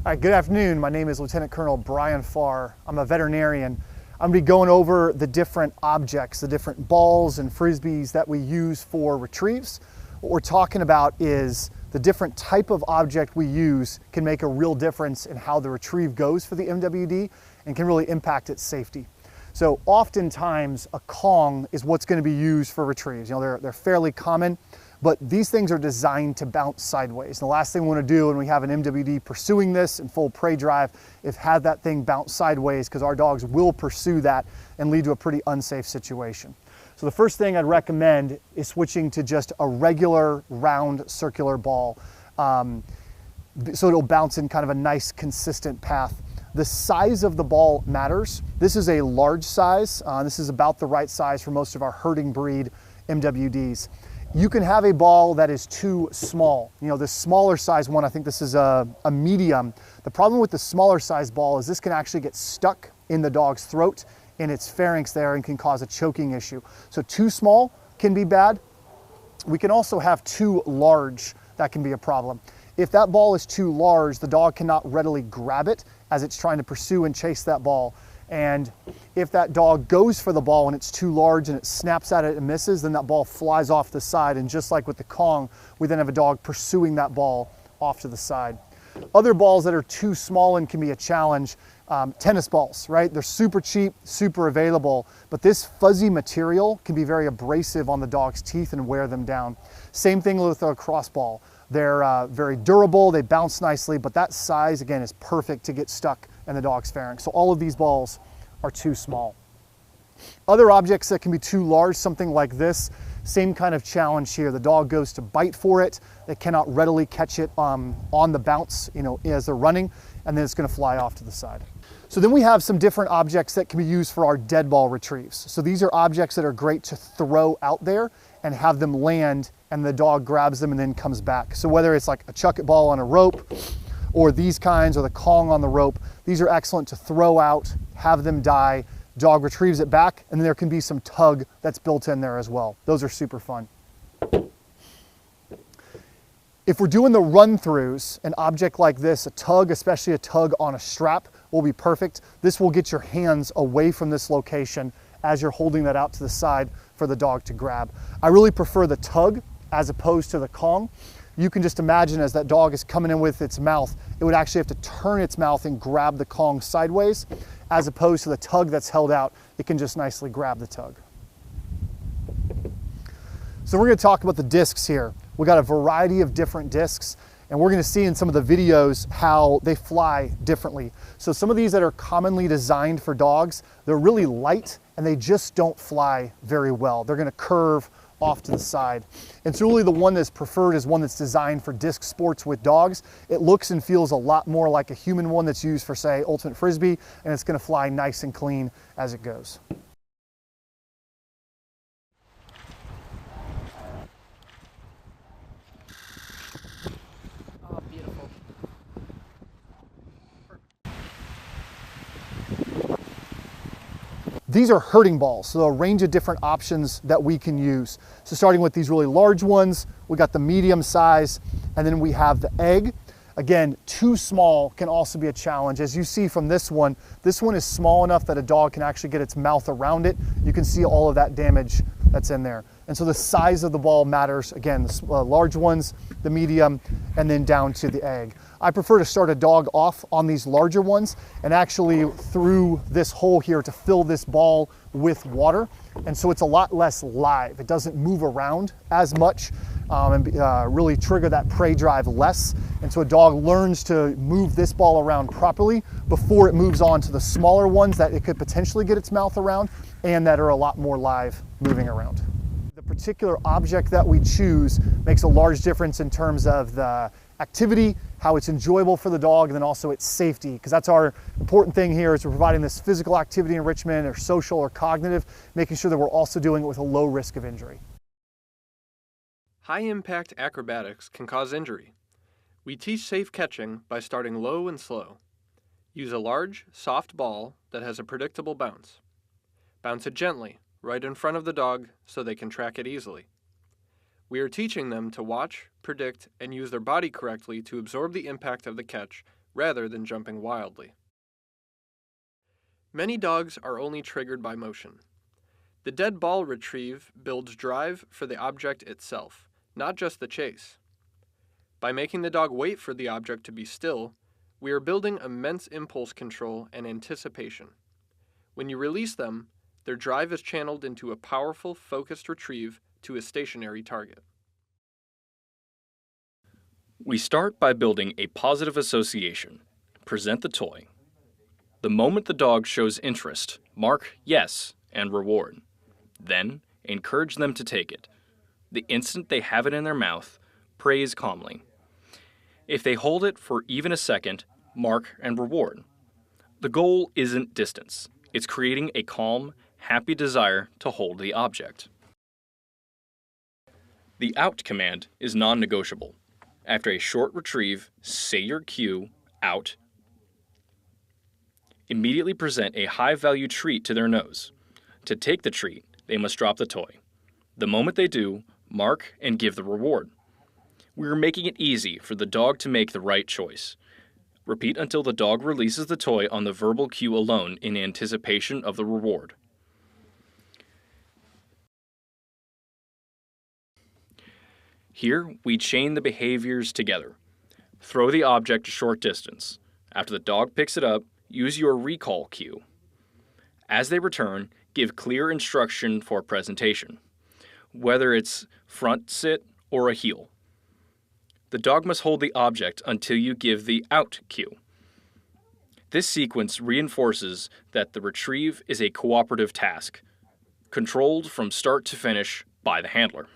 All right, good afternoon. My name is Lieutenant Colonel Brian Farr. I'm a veterinarian. I'm gonna be going over the different objects, the different balls and frisbees that we use for retrieves. What we're talking about is the different type of object we use can make a real difference in how the retrieve goes for the MWD and can really impact its safety. So oftentimes a Kong is what's gonna be used for retrieves. You know, they're fairly common, but these things are designed to bounce sideways. And the last thing we want to do when we have an MWD pursuing this in full prey drive is have that thing bounce sideways, because our dogs will pursue that and lead to a pretty unsafe situation. So the first thing I'd recommend is switching to just a regular round circular ball. So it'll bounce in kind of a nice consistent path. The size of the ball matters. This is a large size. This is about the right size for most of our herding breed MWDs. You can have a ball that is too small. You know, the smaller size one, I think this is a medium. The problem with the smaller size ball is this can actually get stuck in the dog's throat, in its pharynx there, and can cause a choking issue. So too small can be bad. We can also have too large. That can be a problem. If that ball is too large, the dog cannot readily grab it as it's trying to pursue and chase that ball. And if that dog goes for the ball and it's too large and it snaps at it and misses, then that ball flies off the side. And just like with the Kong, we then have a dog pursuing that ball off to the side. Other balls that are too small and can be a challenge, tennis balls, right? They're super cheap, super available, but this fuzzy material can be very abrasive on the dog's teeth and wear them down. Same thing with a cross ball. They're very durable, they bounce nicely, but that size, again, is perfect to get stuck in the dog's pharynx. So all of these balls are too small. Other objects that can be too large, something like this, same kind of challenge here. The dog goes to bite for it. They cannot readily catch it on the bounce, you know, as they're running, and then it's gonna fly off to the side. So then we have some different objects that can be used for our dead ball retrieves. So these are objects that are great to throw out there and have them land, and the dog grabs them and then comes back. So whether it's like a chuck it ball on a rope, or these kinds, or the Kong on the rope, these are excellent to throw out, have them die, dog retrieves it back, and then there can be some tug that's built in there as well. Those are super fun. If we're doing the run-throughs, an object like this, a tug, especially a tug on a strap, will be perfect. This will get your hands away from this location as you're holding that out to the side for the dog to grab. I really prefer the tug as opposed to the Kong. You can just imagine as that dog is coming in with its mouth, it would actually have to turn its mouth and grab the Kong sideways, as opposed to the tug that's held out. It can just nicely grab the tug. So we're going to talk about the discs here. We got a variety of different discs, and we're going to see in some of the videos how they fly differently. So some of these that are commonly designed for dogs, they're really light and they just don't fly very well. They're going to curve off to the side. And so really the one that's preferred is one that's designed for disc sports with dogs. It looks and feels a lot more like a human one that's used for, say, ultimate frisbee, and it's going to fly nice and clean as it goes. Oh, beautiful. These are herding balls, so a range of different options that we can use. So starting with these really large ones, we got the medium size, and then we have the egg. Again, too small can also be a challenge. As you see from this one is small enough that a dog can actually get its mouth around it. You can see all of that damage that's in there. And so the size of the ball matters. Again, the large ones, the medium, and then down to the egg. I prefer to start a dog off on these larger ones and actually through this hole here to fill this ball with water. And so it's a lot less live. It doesn't move around as much and really trigger that prey drive less. And so a dog learns to move this ball around properly before it moves on to the smaller ones that it could potentially get its mouth around and that are a lot more live moving around. The particular object that we choose makes a large difference in terms of the activity, how it's enjoyable for the dog, and then also its safety, because that's our important thing here is we're providing this physical activity enrichment or social or cognitive, making sure that we're also doing it with a low risk of injury. High-impact acrobatics can cause injury. We teach safe catching by starting low and slow. Use a large, soft ball that has a predictable bounce. Bounce it gently, right in front of the dog so they can track it easily. We are teaching them to watch, predict, and use their body correctly to absorb the impact of the catch rather than jumping wildly. Many dogs are only triggered by motion. The dead ball retrieve builds drive for the object itself, not just the chase. By making the dog wait for the object to be still, we are building immense impulse control and anticipation. When you release them, their drive is channeled into a powerful, focused retrieve to a stationary target. We start by building a positive association. Present the toy. The moment the dog shows interest, mark yes and reward. Then, encourage them to take it. The instant they have it in their mouth, praise calmly. If they hold it for even a second, mark and reward. The goal isn't distance. It's creating a calm, happy desire to hold the object. The out command is non-negotiable. After a short retrieve, say your cue, out. Immediately present a high-value treat to their nose. To take the treat, they must drop the toy. The moment they do, mark and give the reward. We are making it easy for the dog to make the right choice. Repeat until the dog releases the toy on the verbal cue alone in anticipation of the reward. Here, we chain the behaviors together. Throw the object a short distance. After the dog picks it up, use your recall cue. As they return, give clear instruction for presentation, whether it's front sit or a heel. The dog must hold the object until you give the out cue. This sequence reinforces that the retrieve is a cooperative task, controlled from start to finish by the handler.